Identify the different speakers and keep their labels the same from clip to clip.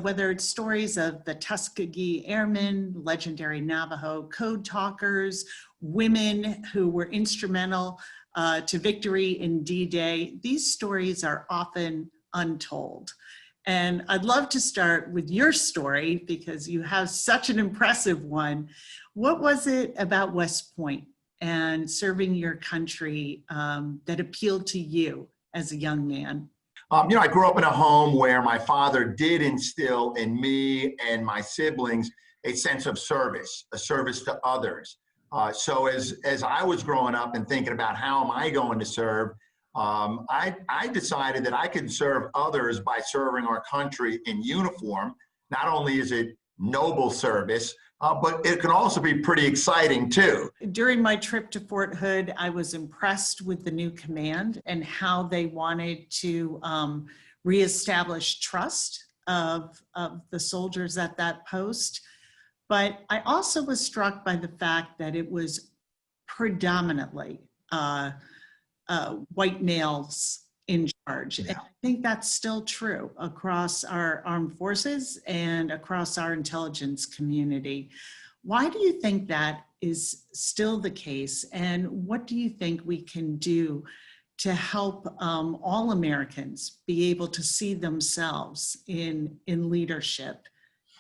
Speaker 1: whether it's stories of the Tuskegee Airmen, legendary Navajo code talkers, women who were instrumental to victory in D-Day, these stories are often untold. And I'd love to start with your story because you have such an impressive one. What was it about West Point and serving your country that appealed to you as a young man?
Speaker 2: I grew up in a home where my father did instill in me and my siblings a sense of service, a service to others. So as I was growing up and thinking about how am I going to serve, I decided that I could serve others by serving our country in uniform. Not only is it noble service, but it can also be pretty exciting too.
Speaker 1: During my trip to Fort Hood, I was impressed with the new command and how they wanted to reestablish trust of the soldiers at that post. But I also was struck by the fact that it was predominantly white males in charge.
Speaker 2: Yeah.
Speaker 1: And I think that's still true across our armed forces and across our intelligence community. Why do you think that is still the case? And what do you think we can do to help all Americans be able to see themselves in leadership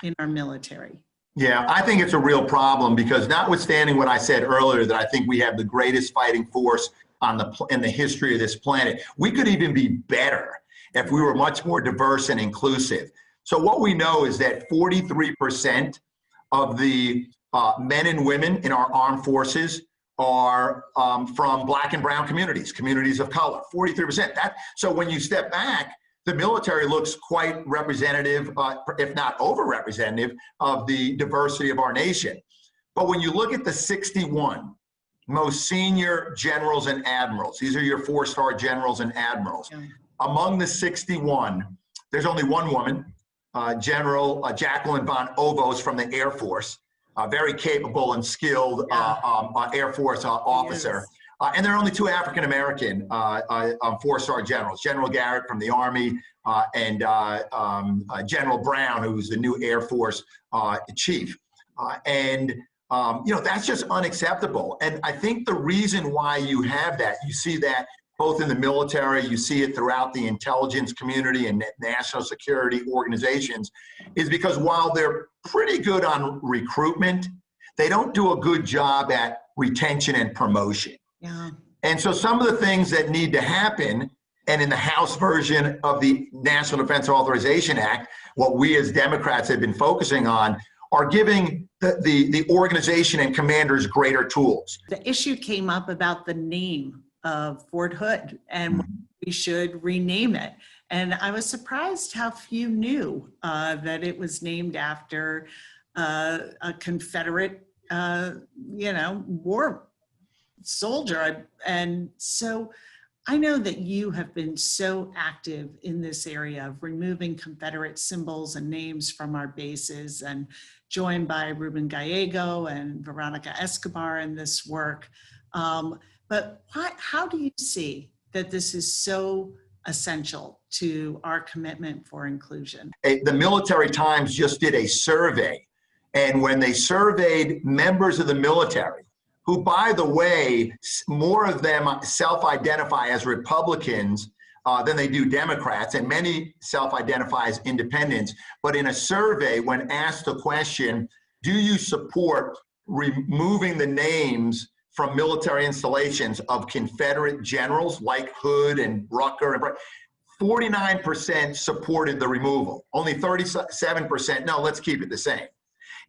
Speaker 1: in our military?
Speaker 2: Yeah, I think it's a real problem because notwithstanding what I said earlier, that I think we have the greatest fighting force in the history of this planet, we could even be better if we were much more diverse and inclusive. So what we know is that 43% of the men and women in our armed forces are from Black and brown communities of color, 43%. So when you step back, the military looks quite representative, if not over-representative, of the diversity of our nation. But when you look at the 61 most senior generals and admirals, these are your four-star generals and admirals. Yeah. Among the 61, there's only one woman, General Jacqueline von Ovos from the Air Force, a very capable and skilled Air Force officer. Yes. And there are only two African-American four-star generals, General Garrett from the Army and General Brown, who's the new Air Force chief. That's just unacceptable. And I think the reason why you have that, you see that both in the military, you see it throughout the intelligence community and national security organizations, is because while they're pretty good on recruitment, they don't do a good job at retention and promotion.
Speaker 1: Yeah.
Speaker 2: And so some of the things that need to happen, and in the House version of the National Defense Authorization Act, what we as Democrats have been focusing on, are giving the organization and commanders greater tools.
Speaker 1: The issue came up about the name of Fort Hood and we should rename it. And I was surprised how few knew that it was named after a Confederate, war soldier. And so I know that you have been so active in this area of removing Confederate symbols and names from our bases, and joined by Ruben Gallego and Veronica Escobar in this work. But how do you see that this is so essential to our commitment for inclusion?
Speaker 2: The Military Times just did a survey, and when they surveyed members of the military, who, by the way, more of them self-identify as Republicans than they do Democrats, and many self-identify as independents. But in a survey, when asked the question, do you support removing the names from military installations of Confederate generals like Hood and Rucker, and 49% supported the removal. Only 37%, no, let's keep it the same.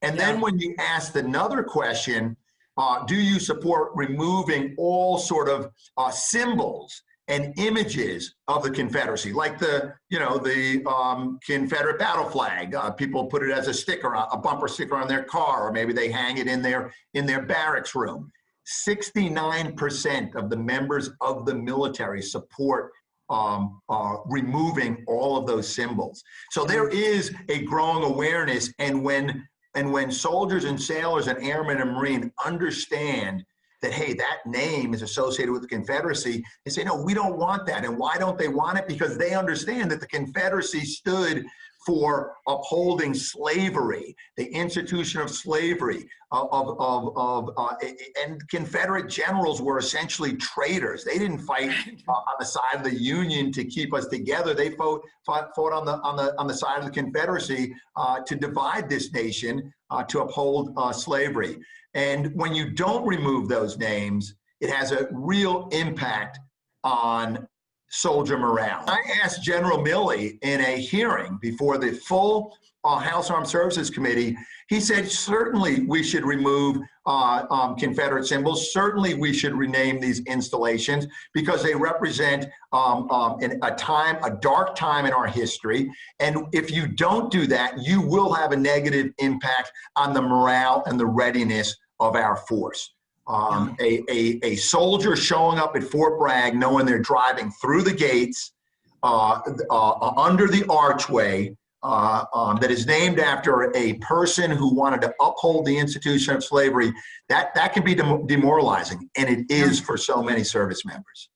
Speaker 2: And then when you asked another question, do you support removing all sort of symbols and images of the Confederacy, like the Confederate battle flag? People put it as a sticker, a bumper sticker on their car, or maybe they hang it in their barracks room. 69% of the members of the military support removing all of those symbols. So there is a growing awareness, and when soldiers and sailors and airmen and Marine understand that, hey, that name is associated with the Confederacy, they say, no, we don't want that. And why don't they want it? Because they understand that the Confederacy stood for upholding slavery, the institution of slavery, and Confederate generals were essentially traitors. They didn't fight on the side of the Union to keep us together. They fought on the side of the Confederacy to divide this nation, to uphold slavery. And when you don't remove those names, it has a real impact on soldier morale. I asked General Milley in a hearing before the full House Armed Services Committee. He said, certainly we should remove Confederate symbols. Certainly we should rename these installations because they represent a dark time in our history. And if you don't do that, you will have a negative impact on the morale and the readiness of our force. A soldier showing up at Fort Bragg knowing they're driving through the gates, under the archway, that is named after a person who wanted to uphold the institution of slavery, that can be demoralizing, and it is for so many service members.